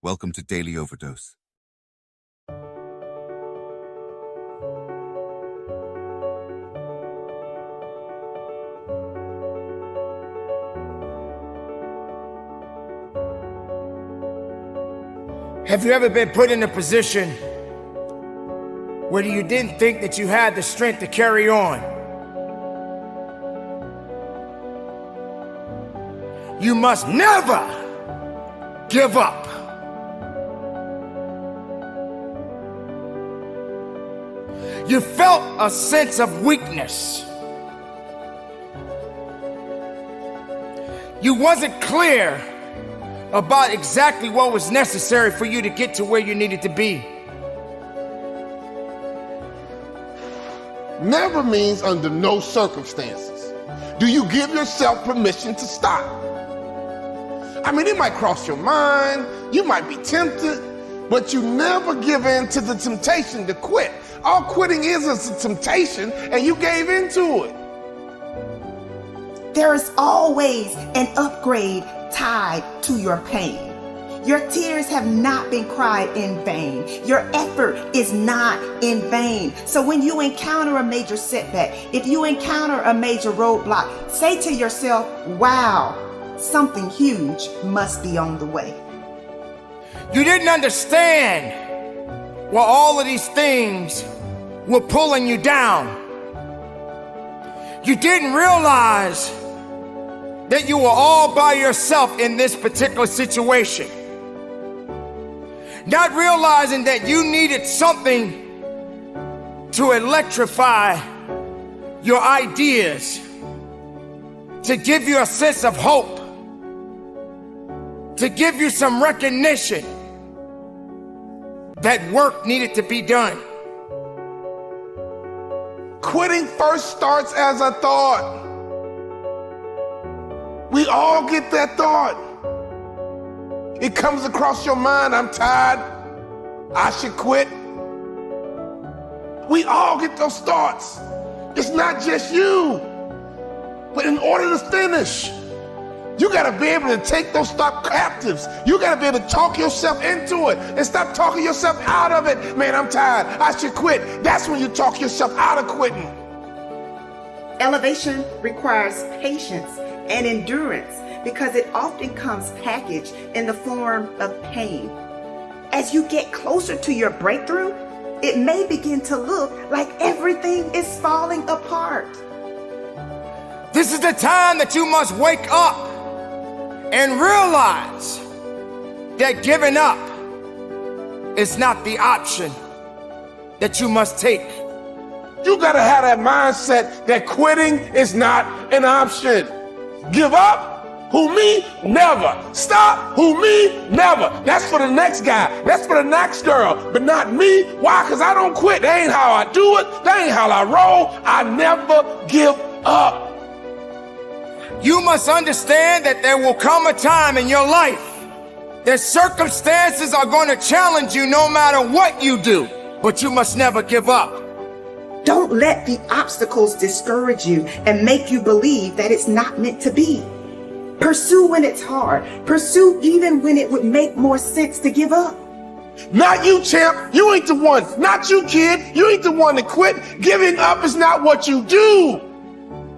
Welcome to Daily Overdose. Have you ever been put in a position where you didn't think that you had the strength to carry on? You must never give up. You felt a sense of weakness. You wasn't clear about exactly what was necessary for you to get to where you needed to be. Never means under no circumstances do you give yourself permission to stop. I mean, it might cross your mind, you might be tempted, but you never give in to the temptation to quit. All quitting is a temptation, and you gave into it. There is always an upgrade tied to your pain. Your tears have not been cried in vain. Your effort is not in vain. So when you encounter a major setback, if you encounter a major roadblock, say to yourself, wow, something huge must be on the way. You didn't understand why all of these things were pulling you down. You didn't realize that you were all by yourself in this particular situation. Not realizing that you needed something to electrify your ideas, to give you a sense of hope, to give you some recognition that work needed to be done. Quitting first starts as a thought. We all get that thought. It comes across your mind, I'm tired, I should quit. We all get those thoughts. It's not just you. But in order to finish, you gotta be able to take those thoughts captives. You gotta be able to talk yourself into it and stop talking yourself out of it. Man, I'm tired, I should quit. That's when you talk yourself out of quitting. Elevation requires patience and endurance because it often comes packaged in the form of pain. As you get closer to your breakthrough, it may begin to look like everything is falling apart. This is the time that you must wake up and realize that giving up is not the option that you must take. You gotta have that mindset that quitting is not an option. Give up? Who, me? Never. Stop? Who, me? Never. That's for the next guy. That's for the next girl, but not me. Why? Because I don't quit. That ain't how I do it. That ain't how I roll. I never give up. You must understand that there will come a time in your life that circumstances are going to challenge you no matter what you do, but you must never give up. Don't let the obstacles discourage you and make you believe that it's not meant to be. Pursue when it's hard. Pursue even when it would make more sense to give up. Not you, champ. You ain't the one. Not you, kid. You ain't the one to quit. Giving up is not what you do.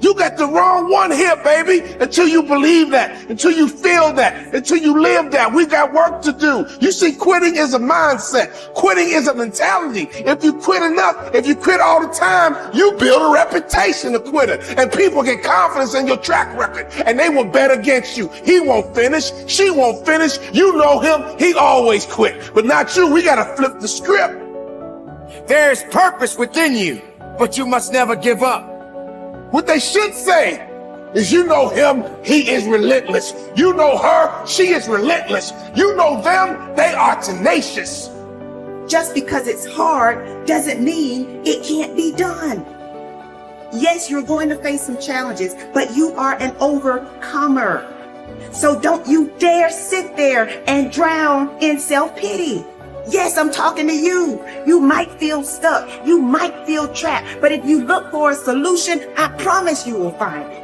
You got the wrong one here, baby. Until you believe that, until you feel that, until you live that, we got work to do. You see, quitting is a mindset. Quitting is a mentality. If you quit enough, if you quit all the time, you build a reputation of quitter. And people get confidence in your track record. And they will bet against you. He won't finish. She won't finish. You know him. He always quit. But not you. We got to flip the script. There is purpose within you, but you must never give up. What they should say is, you know him, he is relentless. You know her, she is relentless. You know them, they are tenacious. Just because it's hard doesn't mean it can't be done. Yes, you're going to face some challenges, but you are an overcomer. So don't you dare sit there and drown in self-pity. Yes, I'm talking to you. You might feel stuck. You might feel trapped. But if you look for a solution, I promise you will find it.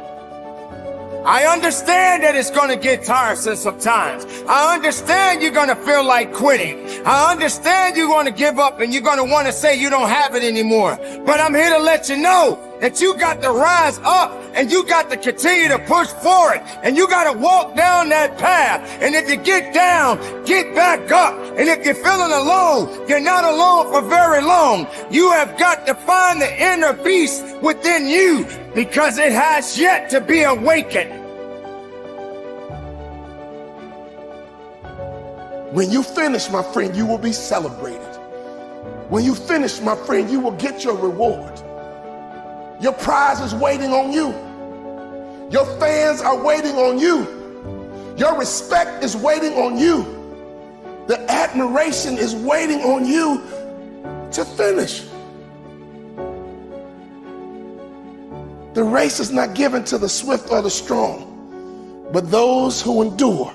I understand that it's gonna get tiresome sometimes. I understand you're gonna feel like quitting. I understand you're gonna give up and you're gonna wanna say you don't have it anymore. But I'm here to let you know that you got to rise up and you got to continue to push forward and you got to walk down that path. And if you get down, get back up. And if you're feeling alone, you're not alone for very long. You have got to find the inner beast within you because it has yet to be awakened. When you finish, my friend, you will be celebrated. When you finish, my friend, you will get your reward. Your prize is waiting on you. Your fans are waiting on you. Your respect is waiting on you. The admiration is waiting on you to finish. The race is not given to the swift or the strong, but those who endure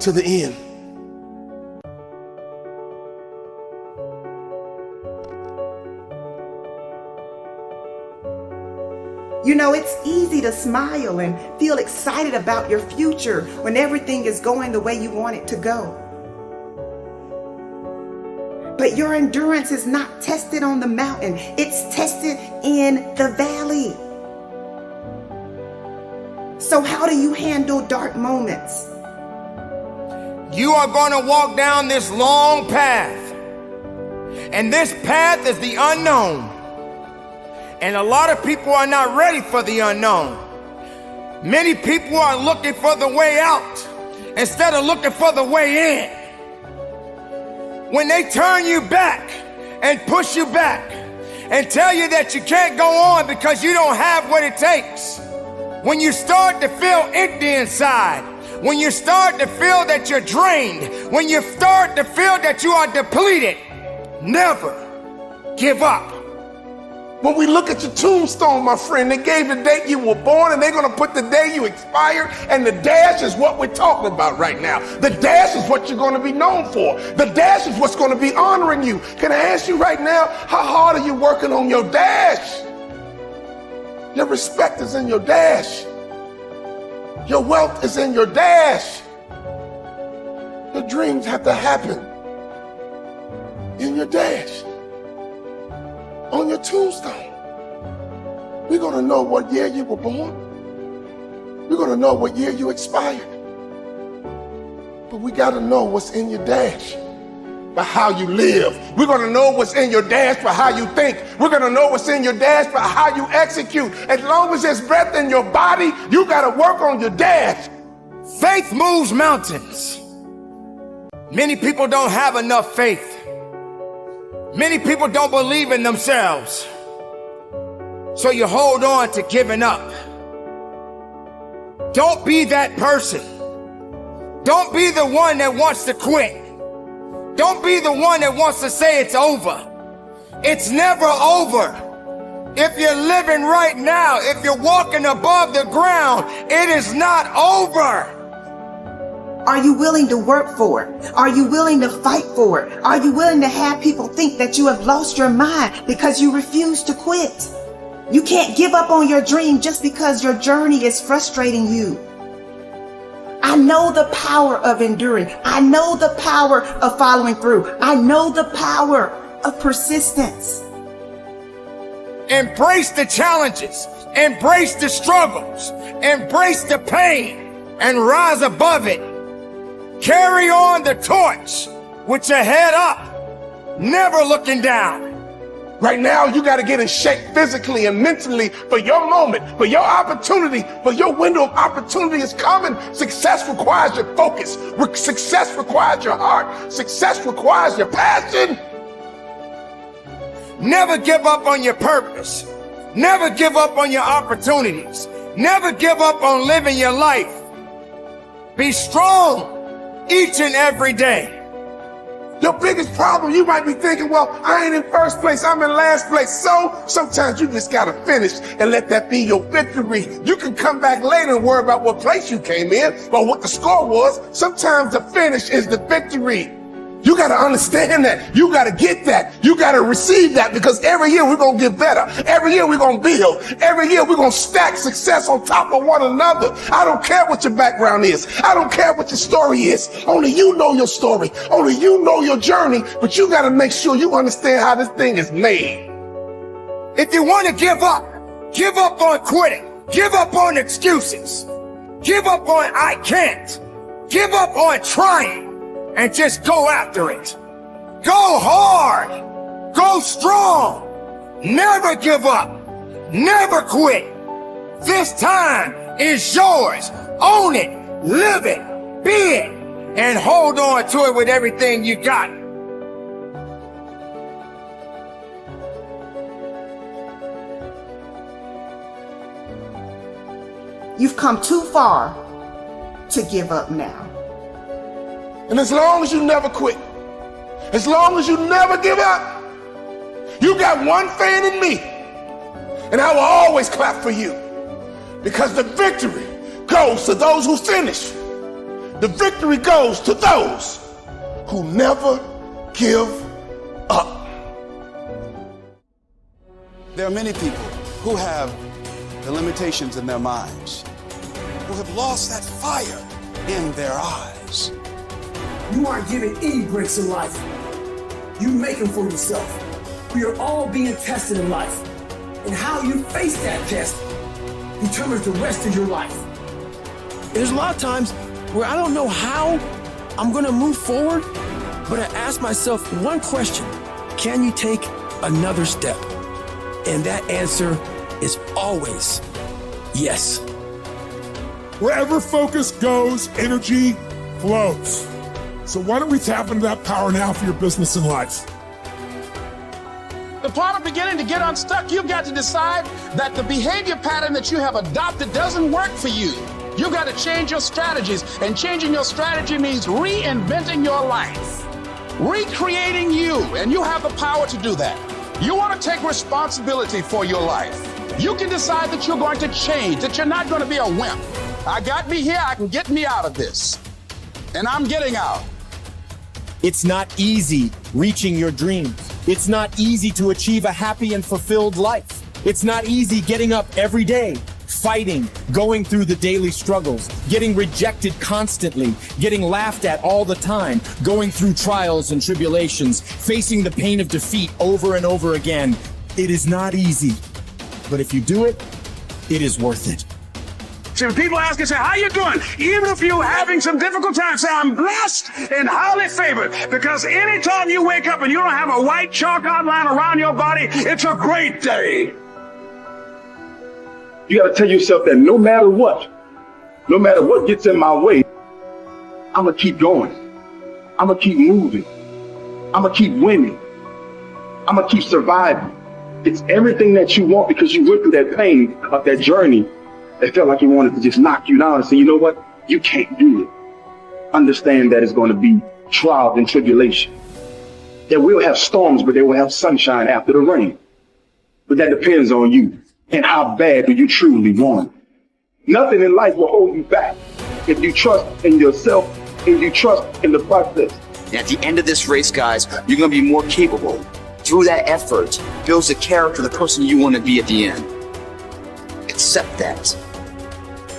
to the end. You know, it's easy to smile and feel excited about your future when everything is going the way you want it to go. But your endurance is not tested on the mountain, it's tested in the valley. So how do you handle dark moments? You are going to walk down this long path, and this path is the unknown. And a lot of people are not ready for the unknown. Many people are looking for the way out instead of looking for the way in. When they turn you back and push you back and tell you that you can't go on because you don't have what it takes, when you start to feel empty inside, when you start to feel that you're drained, when you start to feel that you are depleted, never give up. When we look at your tombstone, my friend, they gave the date you were born and they're going to put the day you expired, and the dash is what we're talking about right now. The dash is what you're going to be known for. The dash is what's going to be honoring you. Can I ask you right now, how hard are you working on your dash? Your respect is in your dash. Your wealth is in your dash. Your dreams have to happen in your dash. On your tombstone, we're going to know what year you were born. We're going to know what year you expired. But we got to know what's in your dash by how you live. We're going to know what's in your dash by how you think. We're going to know what's in your dash by how you execute. As long as there's breath in your body, you got to work on your dash. Faith moves mountains. Many people don't have enough faith. Many people don't believe in themselves, so you hold on to giving up. Don't be that person. Don't be the one that wants to quit. Don't be the one that wants to say it's over. It's never over. If you're living right now, if you're walking above the ground, it is not over. Are you willing to work for it? Are you willing to fight for it? Are you willing to have people think that you have lost your mind because you refuse to quit? You can't give up on your dream just because your journey is frustrating you. I know the power of enduring. I know the power of following through. I know the power of persistence. Embrace the challenges. Embrace the struggles. Embrace the pain and rise above it. Carry on the torch with your head up, never looking down. Right now, you got to get in shape physically and mentally for your moment, for your opportunity, for your window of opportunity is coming. Success requires your focus. Success requires your heart. Success requires your passion. Never give up on your purpose. Never give up on your opportunities. Never give up on living your life. Be strong each and every day. Your biggest problem, you might be thinking, well, I ain't in first place, I'm in last place. So sometimes you just gotta finish and let that be your victory. You can come back later and worry about what place you came in, but what the score was. Sometimes the finish is the victory. You got to understand that. You got to get that. You got to receive that, because every year we're going to get better. Every year we're going to build. Every year we're going to stack success on top of one another. I don't care what your background is. I don't care what your story is. Only you know your story. Only you know your journey. But you got to make sure you understand how this thing is made. If you want to give up on quitting. Give up on excuses. Give up on I can't. Give up on trying. And just go after it. Go hard. Go strong. Never give up. Never quit. This time is yours. Own it. Live it. Be it. And hold on to it with everything you got. You've come too far to give up now. And as long as you never quit, as long as you never give up, you got one fan in me. And I will always clap for you, because the victory goes to those who finish. The victory goes to those who never give up. There are many people who have the limitations in their minds, who have lost that fire in their eyes. You aren't given any breaks in life. You make them for yourself. We are all being tested in life. And how you face that test determines the rest of your life. There's a lot of times where I don't know how I'm gonna move forward, but I ask myself one question: can you take another step? And that answer is always yes. Wherever focus goes, energy flows. So why don't we tap into that power now for your business and life? The part of beginning to get unstuck, you've got to decide that the behavior pattern that you have adopted doesn't work for you. You've got to change your strategies, and changing your strategy means reinventing your life, recreating you, and you have the power to do that. You want to take responsibility for your life. You can decide that you're going to change, that you're not going to be a wimp. I got me here, I can get me out of this, and I'm getting out. It's not easy reaching your dreams. It's not easy to achieve a happy and fulfilled life. It's not easy getting up every day, fighting, going through the daily struggles, getting rejected constantly, getting laughed at all the time, going through trials and tribulations, facing the pain of defeat over and over again. It is not easy, but if you do it, it is worth it. See, when people ask you, say, how you doing? Even if you're having some difficult times, say, I'm blessed and highly favored. Because anytime you wake up and you don't have a white chalk outline around your body, it's a great day. You got to tell yourself that no matter what gets in my way, I'm going to keep going. I'm going to keep moving. I'm going to keep winning. I'm going to keep surviving. It's everything that you want, because you went through that pain of that journey. It felt like he wanted to just knock you down and say, you know what? You can't do it. Understand that it's going to be trials and tribulation. That we'll have storms, but they will have sunshine after the rain. But that depends on you and how bad do you truly want it. Nothing in life will hold you back if you trust in yourself and you trust in the process. And at the end of this race, guys, you're going to be more capable. Through that effort, builds the character of the person you want to be at the end. Accept that.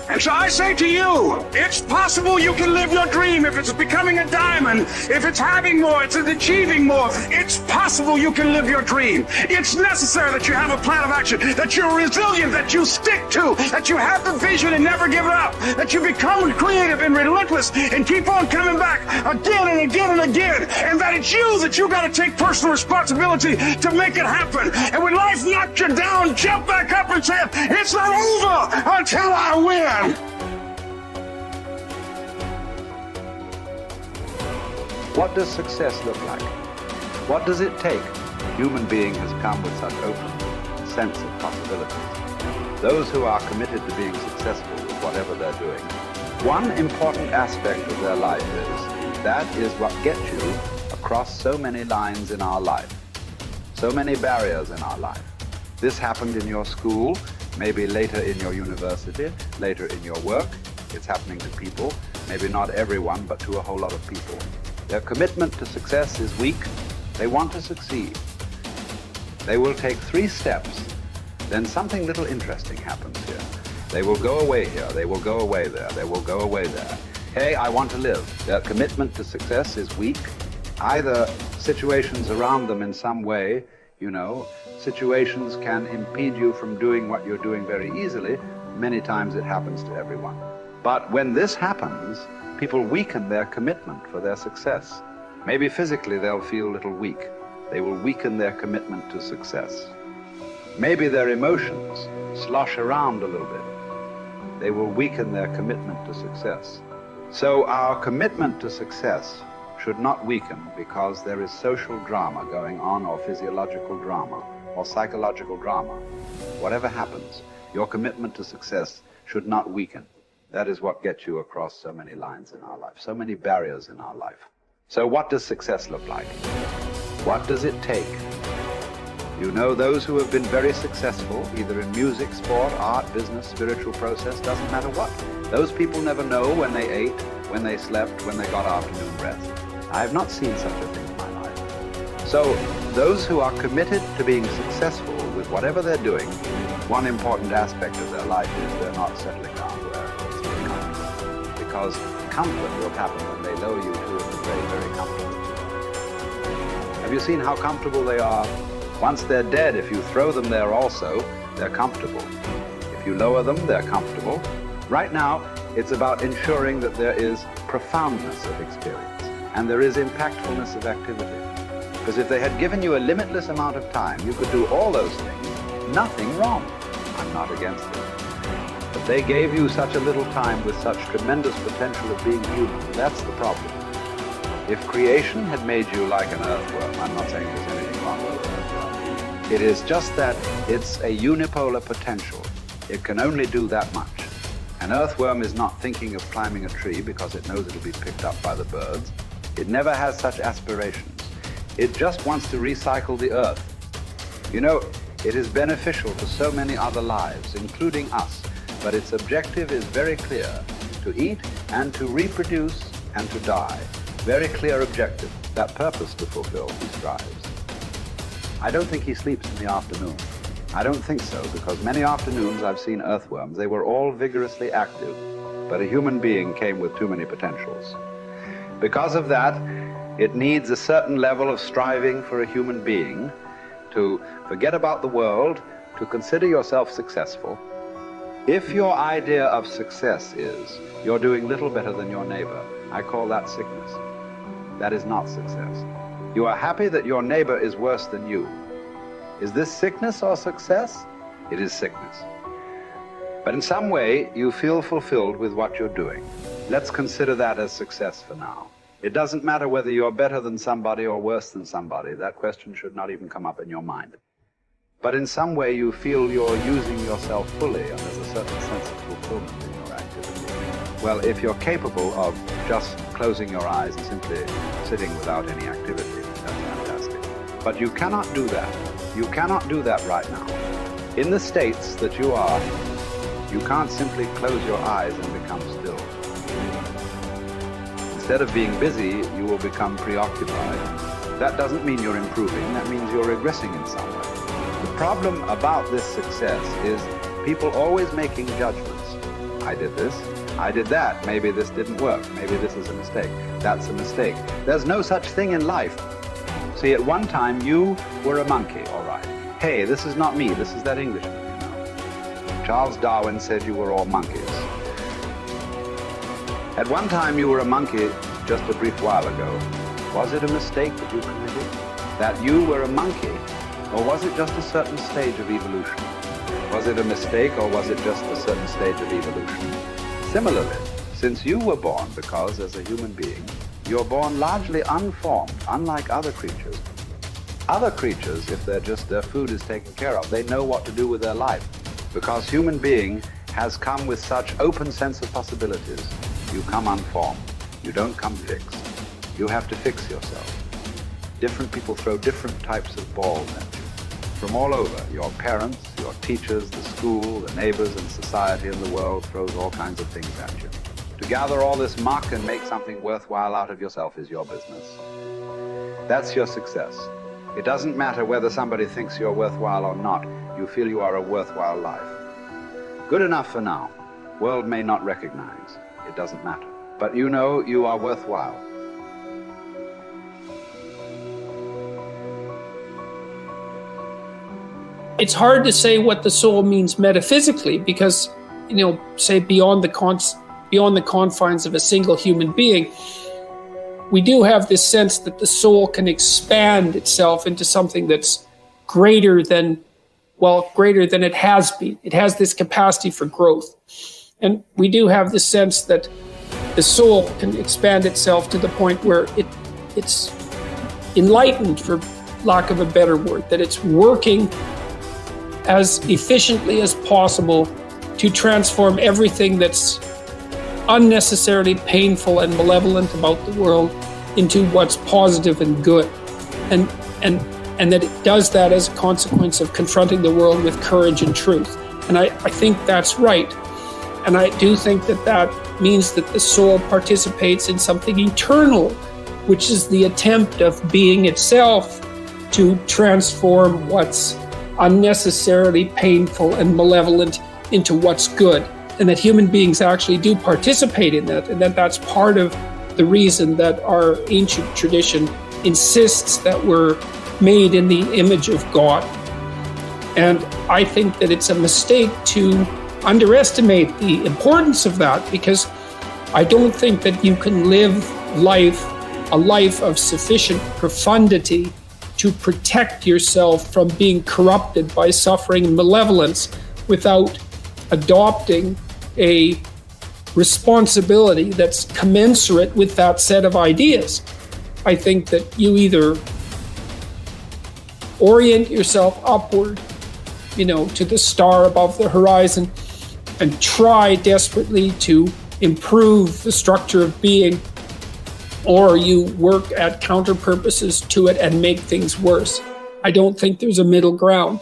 And so I say to you, it's possible you can live your dream. If it's becoming a diamond, if it's having more, it's achieving more, it's possible you can live your dream. It's necessary that you have a plan of action, that you're resilient, that you stick to, that you have the vision and never give it up, that you become creative and relentless and keep on coming back again and again and again, and that it's you that you got to take personal responsibility to make it happen. And when life knocks you down, jump back up and say, it's not over until I win. What does success look like? What does it take? Human being has come with such open sense of possibilities. Those who are committed to being successful with whatever they're doing, one important aspect of their life is that is what gets you across so many lines in our life, so many barriers in our life. This happened in your school, maybe later in your university, later in your work. It's happening to people, maybe not everyone, but to a whole lot of people. Their commitment to success is weak. They want to succeed. They will take 3 steps, then something little interesting happens here. They will go away here, they will go away there, they will go away there. Hey, I want to live. Their commitment to success is weak. Either situations around them in some way, situations can impede you from doing what you're doing very easily. Many times it happens to everyone. But when this happens, people weaken their commitment for their success. Maybe physically they'll feel a little weak. They will weaken their commitment to success. Maybe their emotions slosh around a little bit. They will weaken their commitment to success. So our commitment to success should not weaken because there is social drama going on, or physiological drama, or psychological drama. Whatever happens, your commitment to success should not weaken. That is what gets you across so many lines in our life, so many barriers in our life. So what does success look like? What does it take? Those who have been very successful, either in music, sport, art, business, spiritual process, doesn't matter what. Those people never know when they ate, when they slept, when they got afternoon rest. I have not seen such a thing in my life. So those who are committed to being successful with whatever they're doing, one important aspect of their life is they're not settling down where it's comfortable. Because comfort will happen when they lower you to a very, very comfortable. Have you seen how comfortable they are? Once they're dead, if you throw them there also, they're comfortable. If you lower them, they're comfortable. Right now, it's about ensuring that there is profoundness of experience and there is impactfulness of activity. Because if they had given you a limitless amount of time, you could do all those things, nothing wrong. I'm not against it. But they gave you such a little time with such tremendous potential of being human. That's the problem. If creation had made you like an earthworm, I'm not saying there's anything wrong with it. It is just that it's a unipolar potential. It can only do that much. An earthworm is not thinking of climbing a tree because it knows it'll be picked up by the birds. It never has such aspirations. It just wants to recycle the earth. It is beneficial to so many other lives, including us, but its objective is very clear: to eat and to reproduce and to die. Very clear objective. That purpose to fulfill, he strives. I don't think he sleeps in the afternoon. I don't think so, because many afternoons I've seen earthworms. They were all vigorously active, but a human being came with too many potentials. Because of that, it needs a certain level of striving for a human being to forget about the world, to consider yourself successful. If your idea of success is you're doing little better than your neighbor, I call that sickness. That is not success. You are happy that your neighbor is worse than you. Is this sickness or success? It is sickness. But in some way, you feel fulfilled with what you're doing. Let's consider that as success for now. It doesn't matter whether you're better than somebody or worse than somebody. That question should not even come up in your mind. But in some way, you feel you're using yourself fully, and there's a certain sense of fulfillment in your activity. Well, if you're capable of just closing your eyes and simply sitting without any activity, that's fantastic. But you cannot do that. You cannot do that right now. In the states that you are, you can't simply close your eyes and become still. Instead of being busy, you will become preoccupied. That doesn't mean you're improving, that means you're regressing in some way. The problem about this success is people always making judgments. I did this, I did that, maybe this didn't work, maybe this is a mistake, that's a mistake. There's no such thing in life. See, at one time you were a monkey, all right. Hey, this is not me, this is that Englishman, you know. Charles Darwin said you were all monkeys. At one time you were a monkey just a brief while ago. Was it a mistake that you committed? That you were a monkey? Or was it just a certain stage of evolution? Was it a mistake or was it just a certain stage of evolution? Similarly, since you were born, because as a human being, you're born largely unformed, unlike other creatures. Other creatures, if their food is taken care of, they know what to do with their life. Because human being has come with such open sense of possibilities. You come unformed. You don't come fixed. You have to fix yourself. Different people throw different types of balls at you. From all over, your parents, your teachers, the school, the neighbors and society and the world throws all kinds of things at you. To To gather all this muck and make something worthwhile out of yourself is your business. That's your success. It doesn't matter whether somebody thinks you're worthwhile or not. You feel you are a worthwhile life. Good enough for now. World may not recognize. It doesn't matter. But you know you are worthwhile. It's hard to say what the soul means metaphysically because, say beyond the confines of a single human being, we do have this sense that the soul can expand itself into something that's greater than it has been. It has this capacity for growth. And we do have the sense that the soul can expand itself to the point where it's enlightened, for lack of a better word, that it's working as efficiently as possible to transform everything that's unnecessarily painful and malevolent about the world into what's positive and good. And that it does that as a consequence of confronting the world with courage and truth. And I think that's right. And I do think that means that the soul participates in something eternal, which is the attempt of being itself to transform what's unnecessarily painful and malevolent into what's good, and that human beings actually do participate in that, and that's part of the reason that our ancient tradition insists that we're made in the image of God. And I think that it's a mistake to underestimate the importance of that, because I don't think that you can live a life of sufficient profundity to protect yourself from being corrupted by suffering and malevolence without adopting a responsibility that's commensurate with that set of ideas. I think that you either orient yourself upward, to the star above the horizon and try desperately to improve the structure of being, or you work at counter purposes to it and make things worse. I don't think there's a middle ground.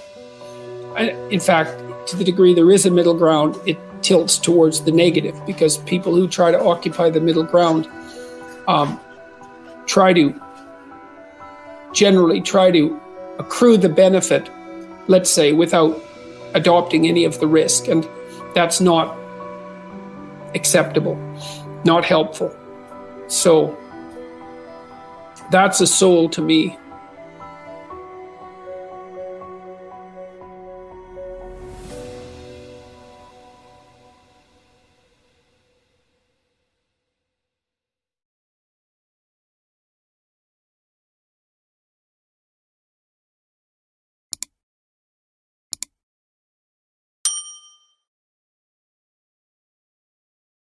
In fact, to the degree there is a middle ground, it tilts towards the negative, because people who try to occupy the middle ground generally try to accrue the benefit, let's say, without adopting any of the risk. And that's not acceptable, not helpful. So that's a soul to me.